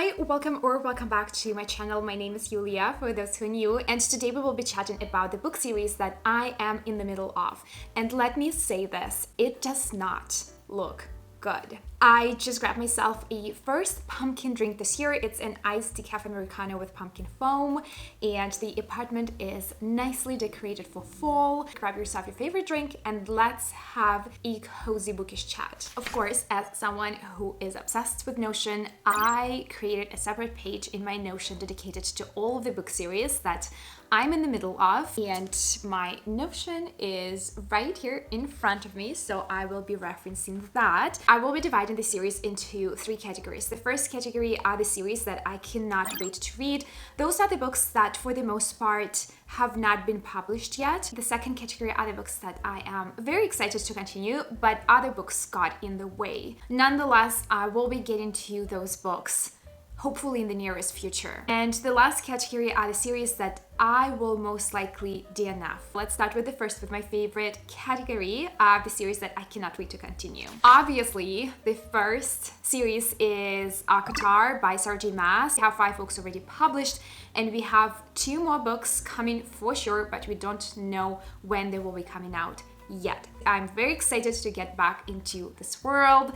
Hi, welcome back to my channel. My name is Yuliya, for those who are new, and today we will be chatting about the book series that I am in the middle of. And let me say this, it does not look good. I just grabbed myself a first pumpkin drink this year. It's an iced decaf Americano with pumpkin foam, and the apartment is nicely decorated for fall. Grab yourself your favorite drink and let's have a cozy bookish chat. Of course, as someone who is obsessed with Notion, I created a separate page in my Notion dedicated to all of the book series that I'm in the middle of, and my Notion is right here in front of me, so I will be referencing that. I will be dividing the series into three categories. The first category are the series that I cannot wait to read. Those are the books that, for the most part, have not been published yet. The second category are the books that I am very excited to continue, but other books got in the way. Nonetheless, I will be getting to those books hopefully in the nearest future. And the last category are the series that I will most likely DNF. Let's start with my favorite category of the series that I cannot wait to continue. Obviously, the first series is ACOTAR by Sarah J. Maas. We have 5 books already published, and we have 2 more books coming for sure, but we don't know when they will be coming out yet. I'm very excited to get back into this world.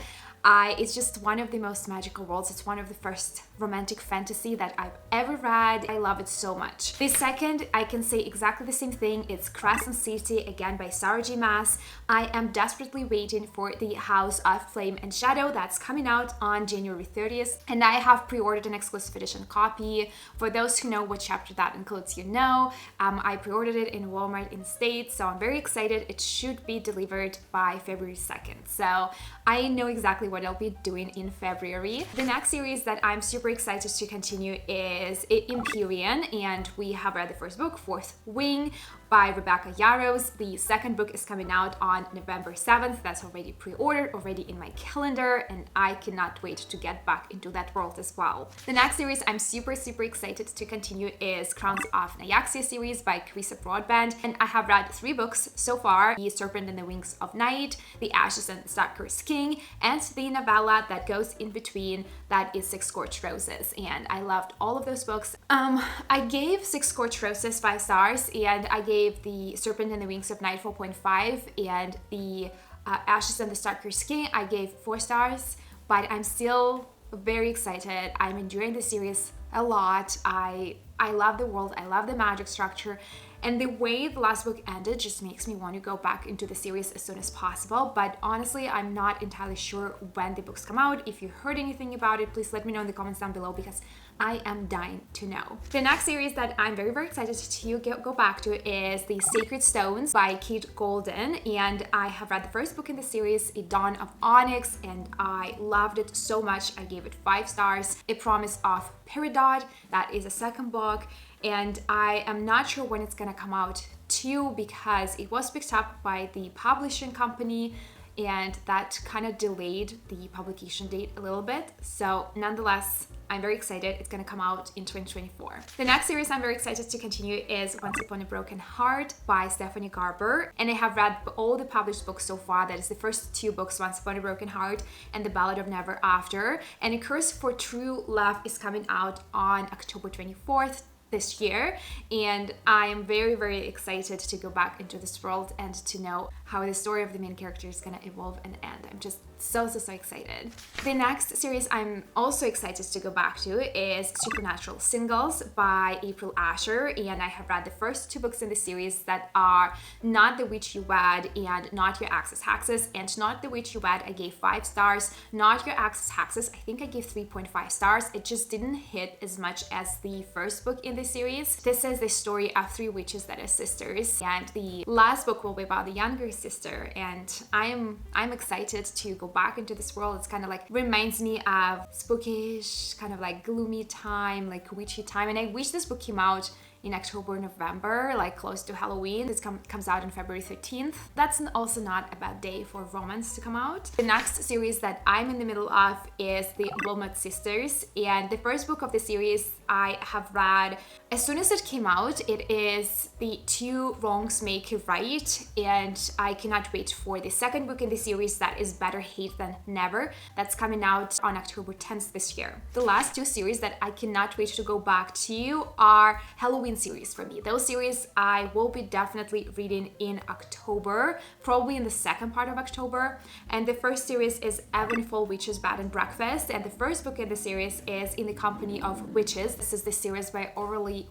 It's just one of the most magical worlds. It's one of the first romantic fantasy that I've ever read. I love it so much. The second, I can say exactly the same thing. It's Crescent City, again by Sarah J. Maas. I am desperately waiting for the House of Flame and Shadow that's coming out on January 30th. And I have pre-ordered an exclusive edition copy. For those who know what chapter that includes, you know. I pre-ordered it in Walmart in States, so I'm very excited. It should be delivered by February 2nd. So I know exactly what I'll be doing in February. The next series that I'm super excited to continue is Empyrean, and we have read the first book, Fourth Wing, by Rebecca Yarros. The second book is coming out on November 7th. That's already pre-ordered, already in my calendar, and I cannot wait to get back into that world as well. The next series I'm super excited to continue is Crowns of Nyaxia series by Carissa Broadbent, and I have read 3 books so far: The Serpent and the Wings of Night, The Ashes and the Stalker's King, and the novella that goes in between, that is Six Scorched Roses, and I loved all of those books. I gave Six Scorched Roses 5 stars, and I gave The Serpent and the Wings of Night 4.5, and The Ashes and the Stalker's King I gave 4 stars, but I'm still very excited. I'm enjoying the series a lot. I love the world, I love the magic structure, and the way the last book ended just makes me want to go back into the series as soon as possible. But honestly, I'm not entirely sure when the books come out. If you heard anything about it, please let me know in the comments down below, because I am dying to know. The next series that I'm very excited to go back to is The Sacred Stones by Kate Golden, and I have read the first book in the series, A Dawn of Onyx, and I loved it so much. I gave it 5 stars. A Promise of Peridot, that is a second book, and I am not sure when it's gonna come out too, because it was picked up by the publishing company, and that kind of delayed the publication date a little bit. So nonetheless, I'm very excited. It's gonna come out in 2024. The next series I'm very excited to continue is Once Upon a Broken Heart by Stephanie Garber, and I have read all the published books so far. That is the first 2 books, Once Upon a Broken Heart and The Ballad of Never After, and A Curse for True Love is coming out on October 24th this year, and I am very excited to go back into this world and to know how the story of the main character is gonna evolve and end. I'm just so excited. The next series I'm also excited to go back to is Supernatural Singles by April Asher, and I have read the first 2 books in the series that are Not the Witch You Wed and Not Your Axis Haxes. And Not the Witch You Wed I gave 5 stars. Not Your Axis Haxes I think I gave 3.5 stars. It just didn't hit as much as the first book in the series. This is the story of 3 witches that are sisters, and the last book will be about the younger sister, and I'm excited to go back into this world. It's kind of like reminds me of spookish, kind of like gloomy time, like witchy time, and I wish this book came out in October, November, like close to Halloween. This comes out on February 13th. That's also not a bad day for romance to come out. The next series that I'm in the middle of is the Wilmot Sisters, and the first book of the series I have read as soon as it came out. It is The Two Wrongs Make You Right, and I cannot wait for the second book in the series, that is Better Hate Than Never. That's coming out on October 10th this year. The last two series that I cannot wait to go back to are Halloween series for me. Those series I will be definitely reading in October, probably in the second part of October. And the first series is Eventful Witches, Bed and Breakfast, and the first book in the series is In the Company of Witches. This is the series by Orozae.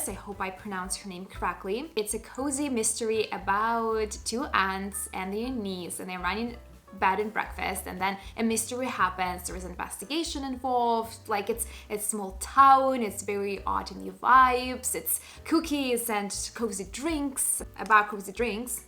I hope I pronounced her name correctly. It's a cozy mystery about two aunts and their niece, and they're running bed and breakfast, and then a mystery happens. There is an investigation involved. Like, it's small town, it's very autumny vibes, it's cookies and cozy drinks, about cozy drinks.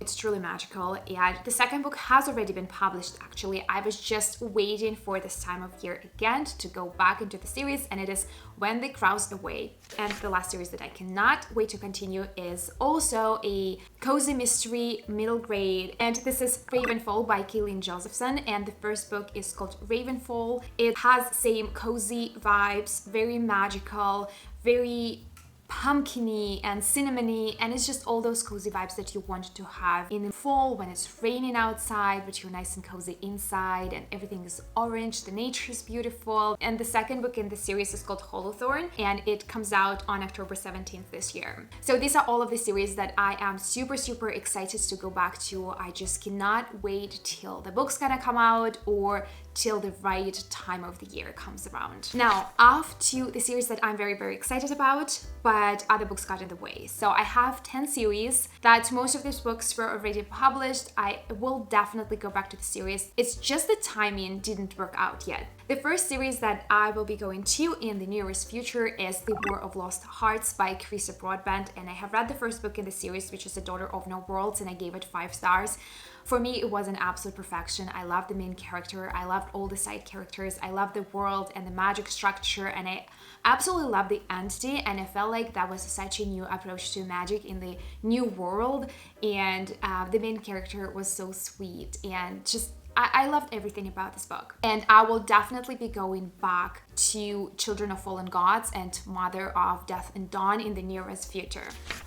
It's truly magical, and the second book has already been published. Actually, I was just waiting for this time of year again to go back into the series, and it is When the Crows Away. And the last series that I cannot wait to continue is also a cozy mystery, middle grade, and this is Ravenfall by Kayleen Josephson, and the first book is called Ravenfall. It has same cozy vibes, very magical, very pumpkiny and cinnamony, and it's just all those cozy vibes that you want to have in the fall when it's raining outside but you're nice and cozy inside and everything is orange, the nature is beautiful. And the second book in the series is called Hollowthorn, and it comes out on October 17th this year. So these are all of the series that I am super excited to go back to. I just cannot wait till the book's gonna come out or till the right time of the year comes around. Now, off to the series that I'm very excited about, but other books got in the way. So I have 10 series that most of these books were already published. I will definitely go back to the series. It's just the timing didn't work out yet. The first series that I will be going to in the nearest future is The War of Lost Hearts by Carissa Broadbent, and I have read the first book in the series, which is A Daughter of No Worlds, and I gave it 5 stars. For me, it was an absolute perfection. I loved the main character, I loved all the side characters, I loved the world and the magic structure, and I absolutely loved the entity, and I felt like that was such a new approach to magic in the new world, and the main character was so sweet, and just I loved everything about this book. And I will definitely be going back to Children of Fallen Gods and Mother of Death and Dawn in the nearest future.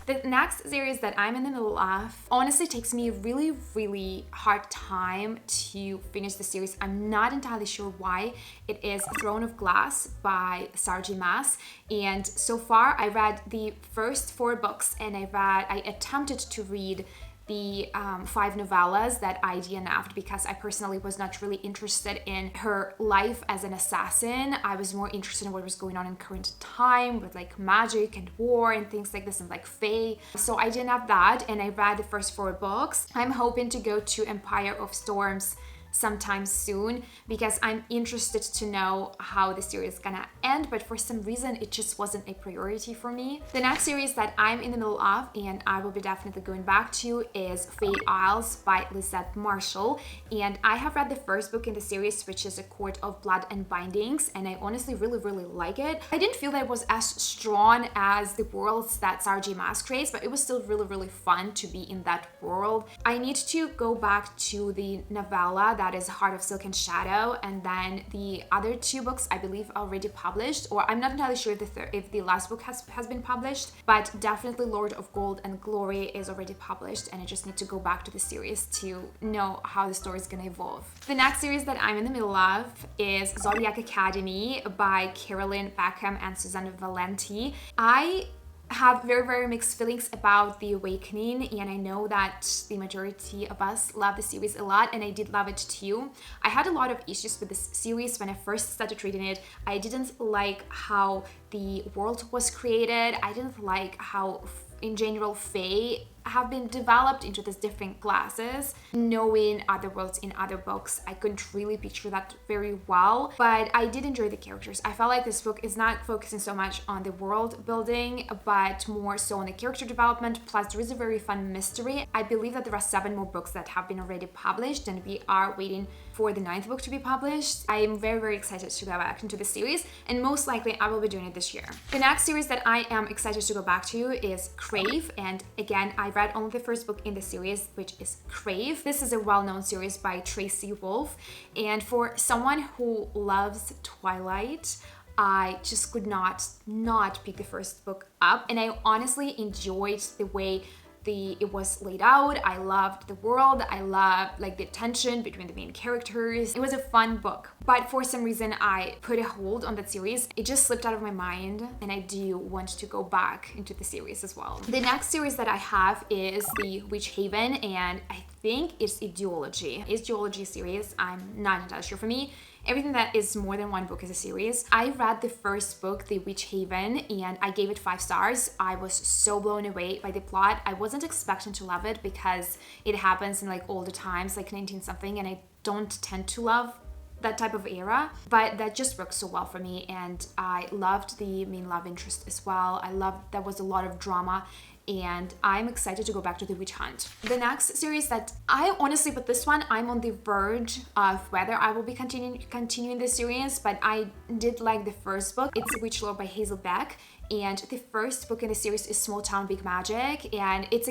The next series that I'm in the middle of honestly takes me a really hard time to finish the series. I'm not entirely sure why. It is Throne of Glass by Sarji Maas, and so far I read the first 4 books, and I attempted to read the 5 novellas that I DNF'd because I personally was not really interested in her life as an assassin. I was more interested in what was going on in current time with like magic and war and things like this and like fae. So I DNF'd that, and I read the first 4 books. I'm hoping to go to Empire of Storms sometime soon because I'm interested to know how the series is gonna end, but for some reason it just wasn't a priority for me. The next series that I'm in the middle of and I will be definitely going back to is Fae Isles by Lisette Marshall, and I have read the first book in the series, which is A Court of Blood and Bindings, and I honestly really like it. I didn't feel that it was as strong as the worlds that Sarji Maas creates, but it was still really fun to be in that world. I need to go back to the novella that is Heart of Silk and Shadow, and then the other 2 books I believe are already published, or I'm not entirely sure if the last book has been published, but definitely Lord of Gold and Glory is already published, and I just need to go back to the series to know how the story is gonna evolve. The next series that I'm in the middle of is Zodiac Academy by Carolyn Beckham and Susanna Valenti. I have very mixed feelings about The Awakening, and I know that the majority of us love the series a lot, and I did love it too. I had a lot of issues with this series when I first started reading it. I didn't like how the world was created. I didn't like how in general fae have been developed into these different classes. Knowing other worlds in other books, I couldn't really picture that very well, but I did enjoy the characters. I felt like this book is not focusing so much on the world building, but more so on the character development. Plus, there is a very fun mystery. I believe that there are 7 more books that have been already published, and we are waiting for the 9th book to be published. I am very, very excited to go back into the series, and most likely I will be doing it this year. The next series that I am excited to go back to is Crave, and again, I read only the first book in the series, which is Crave. This is a well-known series by Tracy Wolff, and for someone who loves Twilight, I just could not pick the first book up, and I honestly enjoyed the way it was laid out. I loved the world. I loved like the tension between the main characters. It was a fun book, but for some reason I put a hold on that series. It just slipped out of my mind, and I do want to go back into the series as well. The next series that I have is the Witch Haven, and I think it's a duology. It's a duology series. I'm not entirely sure. For me, everything that is more than one book is a series. I read the first book, The Witch Haven, and I gave it 5 stars. I was so blown away by the plot. I wasn't expecting to love it because it happens in like older times, like 19 something, and I don't tend to love that type of era, but that just works so well for me, and I loved the main love interest as well. I loved there was a lot of drama, and I'm excited to go back to The Witch Hunt. The next series that I honestly, but this one, I'm on the verge of whether I will be continuing this series, but I did like the first book. It's Witch Lore by Hazel Beck, and the first book in the series is Small Town Big Magic, and it's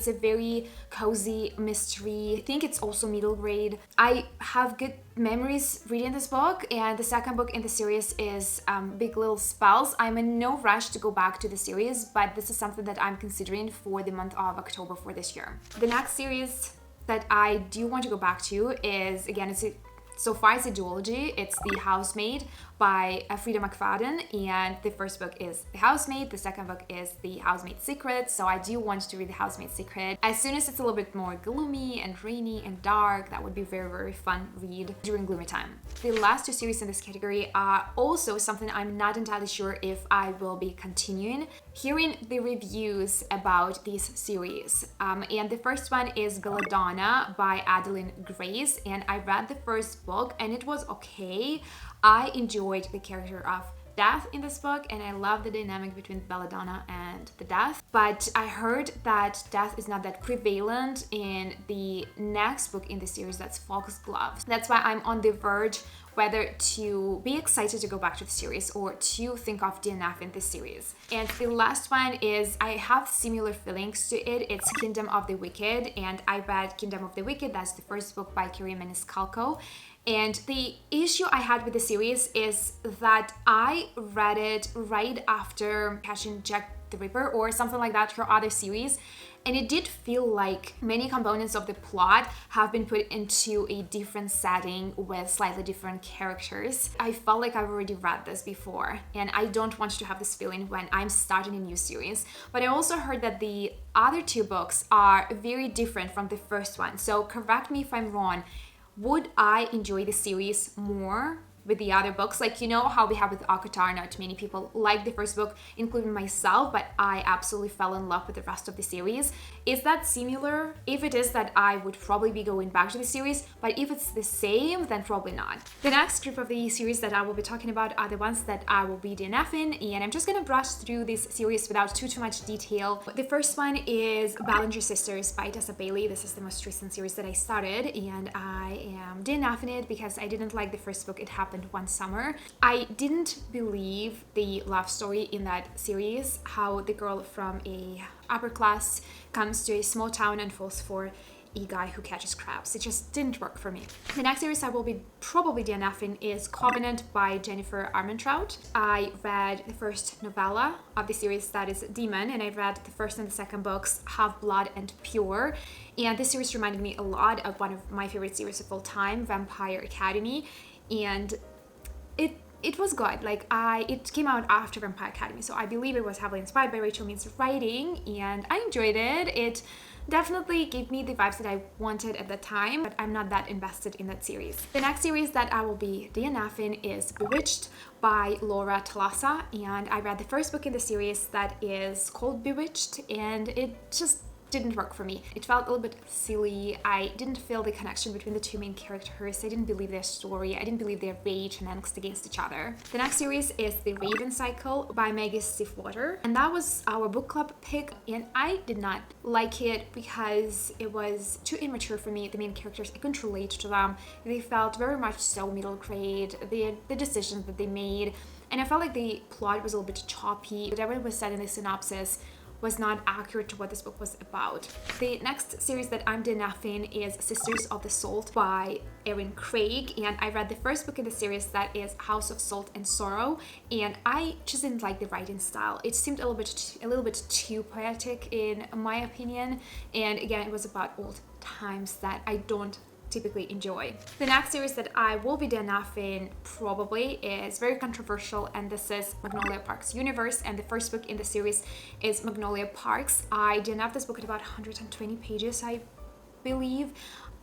a very cozy mystery. I think it's also middle grade. I have good memories reading this book, and the second book in the series is Big Little Spells. I'm in no rush to go back to the series, but this is something that I'm considering for the month of October for this year. The next series that I do want to go back to is, again, so far it's a duology. It's The Housemaid by Frida McFadden, and the first book is The Housemaid, the second book is The Housemaid's Secret, so I do want to read The Housemaid's Secret. As soon as it's a little bit more gloomy and rainy and dark, that would be very, very fun read during gloomy time. The last 2 series in this category are also something I'm not entirely sure if I will be continuing. Hearing the reviews about this series, and the first one is Belladonna by Adeline Grace, and I read the first book and it was okay. I enjoyed the character of Death in this book, and I love the dynamic between Belladonna and the Death, but I heard that Death is not that prevalent in the next book in the series, that's Foxglove. That's why I'm on the verge whether to be excited to go back to the series or to think of DNF in this series. And the last one is, I have similar feelings to it. It's Kingdom of the Wicked, and I read Kingdom of the Wicked. That's the first book by Carrie Maniscalco. And the issue I had with the series is that I read it right after Catching Jack the Ripper or something like that, her other series, and it did feel like many components of the plot have been put into a different setting with slightly different characters. I felt like I've already read this before, and I don't want to have this feeling when I'm starting a new series. But I also heard that the other 2 books are very different from the first one, so correct me if I'm wrong. Would I enjoy the series more with the other books? Like, you know how we have with Akatar, not many people like the first book, including myself, but I absolutely fell in love with the rest of the series. Is that similar? If it is, that I would probably be going back to the series, but if it's the same, then probably not. The next group of the series that I will be talking about are the ones that I will be DNFing, and I'm just gonna brush through this series without too much detail. The first one is Ballinger Sisters by Tessa Bailey. This is the most recent series that I started, and I am DNFing it because I didn't like the first book. It happened one summer. I didn't believe the love story in that series, how the girl from a upper class comes to a small town and falls for a guy who catches crabs. It just didn't work for me. The next series I will be probably DNFing is Covenant by Jennifer Armentrout. I read the first novella of the series, that is Demon, and I read the first and the second books, Half Blood and Pure. And this series reminded me a lot of one of my favorite series of all time, Vampire Academy. And it was good. Like, it came out after Vampire Academy, so I believe it was heavily inspired by Rachel Mead's writing, and I enjoyed it. It definitely gave me the vibes that I wanted at the time, but I'm not that invested in that series. The next series that I will be DNFing is Bewitched by Laura Talassa, and I read the first book in the series that is called Bewitched, and it just didn't work for me. It felt a little bit silly. I didn't feel the connection between the two main characters. I didn't believe their story. I didn't believe their rage and angst against each other. The next series is The Raven Cycle by Maggie Stiefwater, and that was our book club pick, and I did not like it because it was too immature for me. The main characters, I couldn't relate to them. They felt very much so middle grade, the decisions that they made, and I felt like the plot was a little bit choppy. Whatever was said in the synopsis was not accurate to what this book was about. The next series that I'm DNFing is Sisters of the Salt by Erin Craig, and I read the first book in the series, that is House of Salt and Sorrow, and I just didn't like the writing style. It seemed a little bit too poetic in my opinion, and again, it was about old times that I don't typically enjoy. The next series that I will be DNFing probably is very controversial, and this is Magnolia Parks Universe, and the first book in the series is Magnolia Parks. I DNF'd this book at about 120 pages, I believe.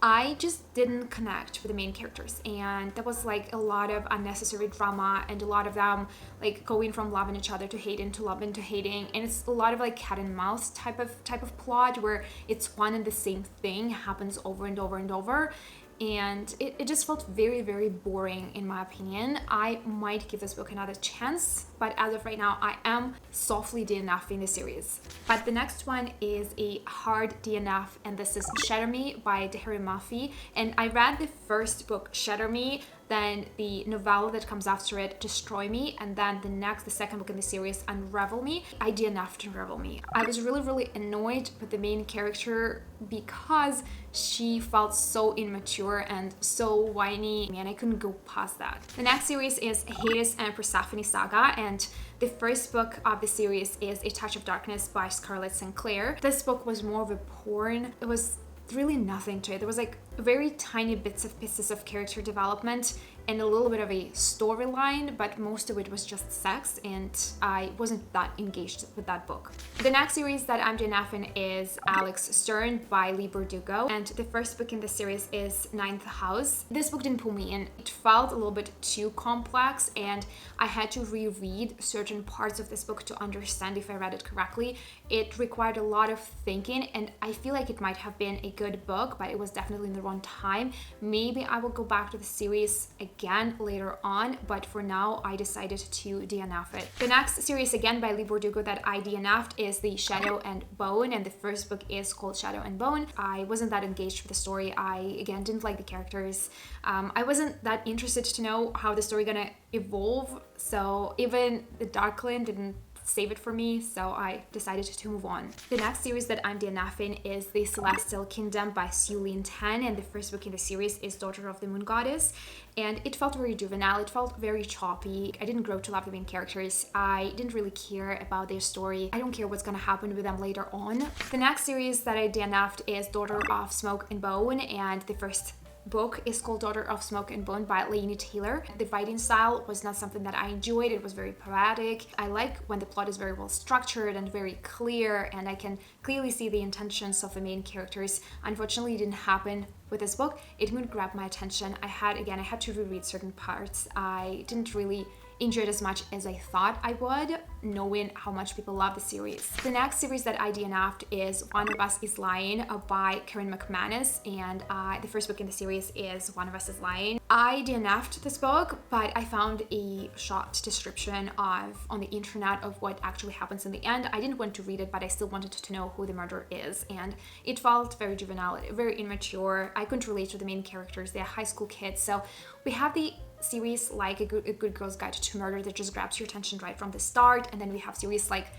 I just didn't connect with the main characters, and there was like a lot of unnecessary drama and a lot of them like going from loving each other to hating to loving to hating, and it's a lot of like cat and mouse type of plot where it's one and the same thing happens over and over and over, and it just felt very, very boring in my opinion. I might give this book another chance, but as of right now, I am softly DNFing the series. But the next one is a hard DNF, and this is Shatter Me by Dehari Mafi, and I read the first book, Shatter Me, then the novella that comes after it, Destroy Me, and then the second book in the series, Unravel Me. I DNF'd Unravel Me. I was really, really annoyed with the main character because she felt so immature and so whiny, and I couldn't go past that. The next series is Hades and Persephone Saga, and the first book of the series is A Touch of Darkness by Scarlett Sinclair. This book was more of a porn. It was really nothing to it. There was like very tiny pieces of character development and a little bit of a storyline, but most of it was just sex, and I wasn't that engaged with that book. The next series that I'm DNFing is Alex Stern by Leigh Bardugo, and the first book in the series is Ninth House. This book didn't pull me in. It felt a little bit too complex, and I had to reread certain parts of this book to understand if I read it correctly. It required a lot of thinking, and I feel like it might have been a good book, but it was definitely in the wrong time. Maybe I will go back to the series again later on, but for now I decided to DNF it. The next series, again by Leigh Bardugo, that I DNF'd is The Shadow and Bone, and the first book is called Shadow and Bone. I wasn't that engaged with the story. I again didn't like the characters. I wasn't that interested to know how the story gonna evolve, so even the Darkland didn't save it for me, so I decided to move on. The next series that I'm DNFing is The Celestial Kingdom by Siulin Tan, and the first book in the series is Daughter of the Moon Goddess, and it felt very juvenile. It felt very choppy. I didn't grow to love the main characters. I didn't really care about their story. I don't care what's gonna happen with them later on. The next series that I DNF'd is Daughter of Smoke and Bone, and the first book is called Daughter of Smoke and Bone by Laini Taylor. The writing style was not something that I enjoyed. It was very poetic. I like when the plot is very well structured and very clear, and I can clearly see the intentions of the main characters. Unfortunately, it didn't happen with this book. It wouldn't grab my attention. I had to reread certain parts. I didn't really enjoy it as much as I thought I would, knowing how much people love the series. The next series that I DNF'd is One of Us is Lying by Karen McManus, and the first book in the series is One of Us is Lying. I DNF'd this book, but I found a short description on the internet of what actually happens in the end. I didn't want to read it, but I still wanted to know who the murderer is, and it felt very juvenile, very immature. I couldn't relate to the main characters. They're high school kids, so we have the series like a good girl's guide to murder that just grabs your attention right from the start, and then we have series like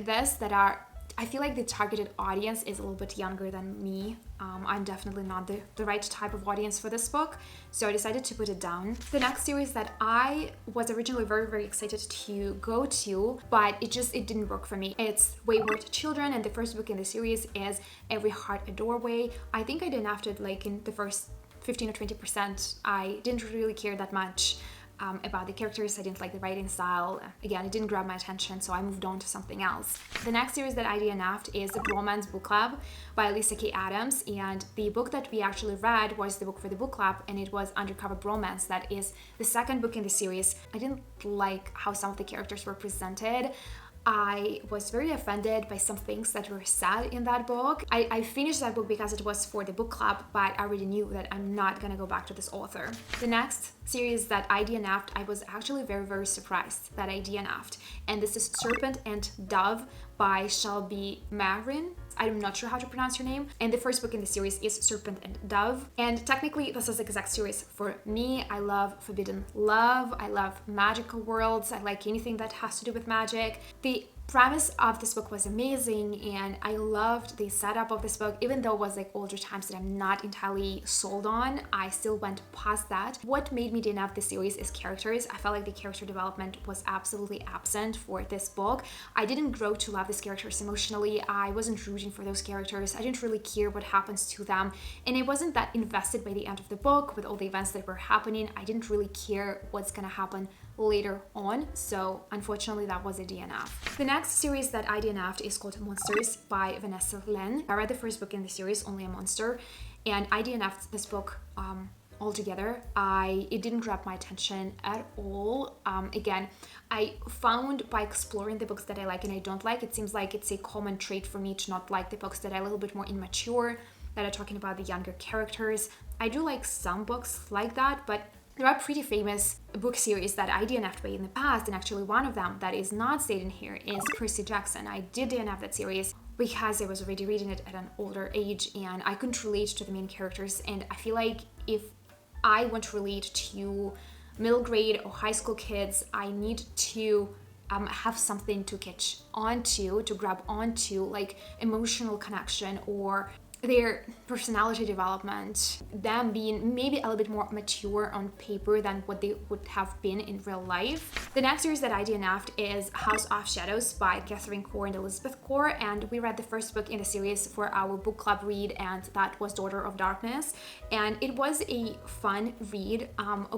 this that are, I feel like the targeted audience is a little bit younger than me. I'm definitely not the right type of audience for this book, so I decided to put it down. The next series that I was originally very, very excited to go to, but it didn't work for me. It's Wayward Children, and the first book in the series is Every Heart a Doorway. I think I DNF'd it like in the first 15 or 20%. I didn't really care that much about the characters. I didn't like the writing style. Again, it didn't grab my attention, so I moved on to something else. The next series that I DNF'd is The Bromance Book Club by Lisa K. Adams, and the book that we actually read was the book for the book club, and it was Undercover Bromance. That is the second book in the series. I didn't like how some of the characters were presented. I was very offended by some things that were said in that book. I finished that book because it was for the book club, but I already knew that I'm not gonna go back to this author. The next series that I DNF'd, I was actually very, very surprised that I DNF'd. And this is Serpent and Dove by Shelby Marin. I'm not sure how to pronounce her name. And the first book in the series is Serpent and Dove. And technically, this is the exact series for me. I love forbidden love. I love magical worlds. I like anything that has to do with magic. The premise of this book was amazing, and I loved the setup of this book. Even though it was like older times that I'm not entirely sold on, I still went past that. What made me DNF this series is characters. I felt like the character development was absolutely absent for this book. I didn't grow to love these characters emotionally. I wasn't rooting for those characters. I didn't really care what happens to them, and I wasn't that invested by the end of the book with all the events that were happening. I didn't really care what's gonna happen later on, so unfortunately that was a DNF. The next series that I DNF'd is called Monsters by Vanessa Len. I read the first book in the series, Only a Monster, and I DNF'd this book altogether. It didn't grab my attention at all. Again, I found by exploring the books that I like and I don't like, it seems like it's a common trait for me to not like the books that are a little bit more immature, that are talking about the younger characters. I do like some books like that, but there are pretty famous book series that I DNF'd by in the past, and actually one of them that is not stated in here is Percy Jackson. I did DNF that series because I was already reading it at an older age and I couldn't relate to the main characters, and I feel like if I want to relate to middle grade or high school kids, I need to have something to catch onto, to grab onto, like emotional connection or their personality development, them being maybe a little bit more mature on paper than what they would have been in real life. The next series that I DNF'd is House of Shadows by Catherine Core and Elizabeth Core, and we read the first book in the series for our book club read, and that was Daughter of Darkness, and it was a fun read,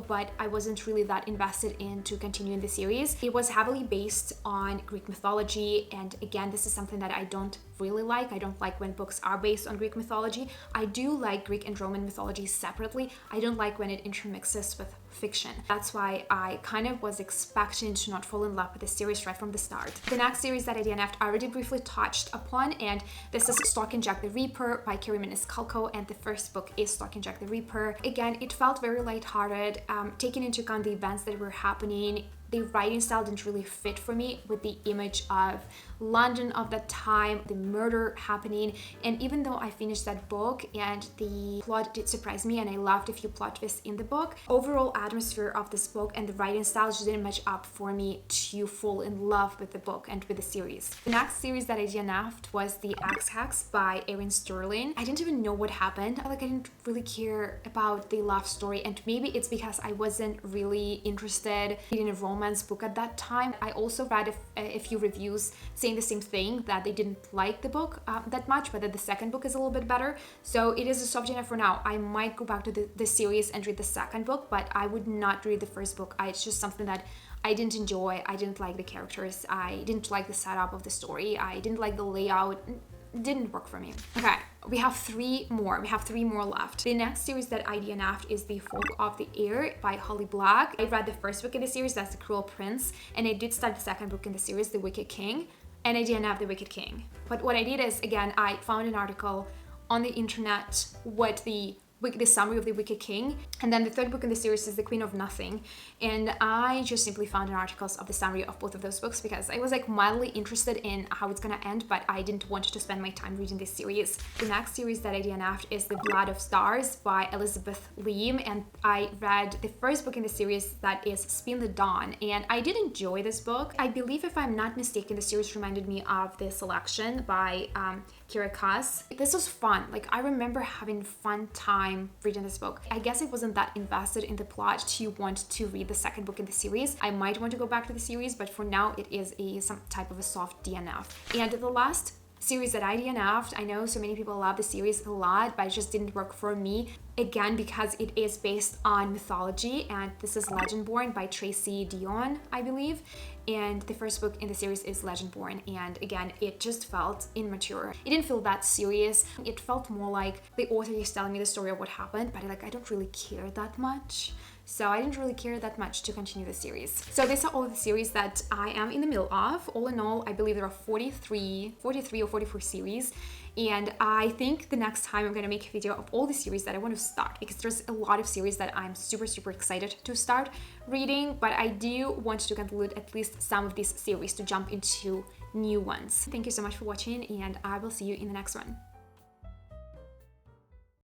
but I wasn't really that invested into continuing the series. It was heavily based on Greek mythology, and again, this is something that I don't really like. I don't like when books are based on Greek mythology. I do like Greek and Roman mythology separately. I don't like when it intermixes with fiction. That's why I kind of was expecting to not fall in love with the series right from the start. The next series that I DNF'd I already briefly touched upon, and this is Stalking Jack the Ripper by Carrie Maniscalco, and the first book is Stalking Jack the Ripper. Again, it felt very lighthearted, taking into account the events that were happening. The writing style didn't really fit for me with the image of London of that time, the murder happening, and even though I finished that book and the plot did surprise me and I loved a few plot twists in the book, overall atmosphere of this book and the writing style just didn't match up for me to fall in love with the book and with the series. The next series that I DNF'd was The Axe Hex by Erin Sterling. I didn't even know what happened. I didn't really care about the love story, and maybe it's because I wasn't really interested in a romance book at that time. I also read a few reviews saying the same thing, that they didn't like the book that much, but that the second book is a little bit better. So it is a soft DNF for now. I might go back to the series and read the second book, but I would not read the first book. It's just something that I didn't enjoy. I didn't like the characters. I didn't like the setup of the story. I didn't like the layout. It didn't work for me. Okay, we have three more. We have three more left. The next series that I DNF'd is The Folk of the Air by Holly Black. I read the first book in the series, that's The Cruel Prince, and I did start the second book in the series, The Wicked King, and I DNF'd The Wicked King. But what I did is, again, I found an article on the internet what the summary of The Wicked King, and then the third book in the series is The Queen of Nothing, and I just simply found an articles of the summary of both of those books because I was mildly interested in how it's gonna end, but I didn't want to spend my time reading this series. The next series that I DNF'd is The Blood of Stars by Elizabeth Leem, and I read the first book in the series, that is Spin the Dawn, and I did enjoy this book. I believe, if I'm not mistaken, the series reminded me of The Selection by Kira Kass. This was fun. I remember having fun time reading this book. I guess I wasn't that invested in the plot to want to read the second book in the series. I might want to go back to the series, but for now it is some type of a soft DNF. And the last series that I DNF'd, I know so many people love the series a lot, but it just didn't work for me. Again, because it is based on mythology, and this is Legendborn by Tracy Dion, I believe. And the first book in the series is Legendborn, and again, it just felt immature. It didn't feel that serious. It felt more like the author is telling me the story of what happened, but I don't really care that much. so I didn't really care that much to continue the series. So these are all the series that I am in the middle of. All in all, I believe there are 43 or 44 series, and I think the next time I'm gonna make a video of all the series that I want to start, because there's a lot of series that I'm super excited to start reading, but I do want to conclude at least some of these series to jump into new ones. Thank you so much for watching, and I will see you in the next one.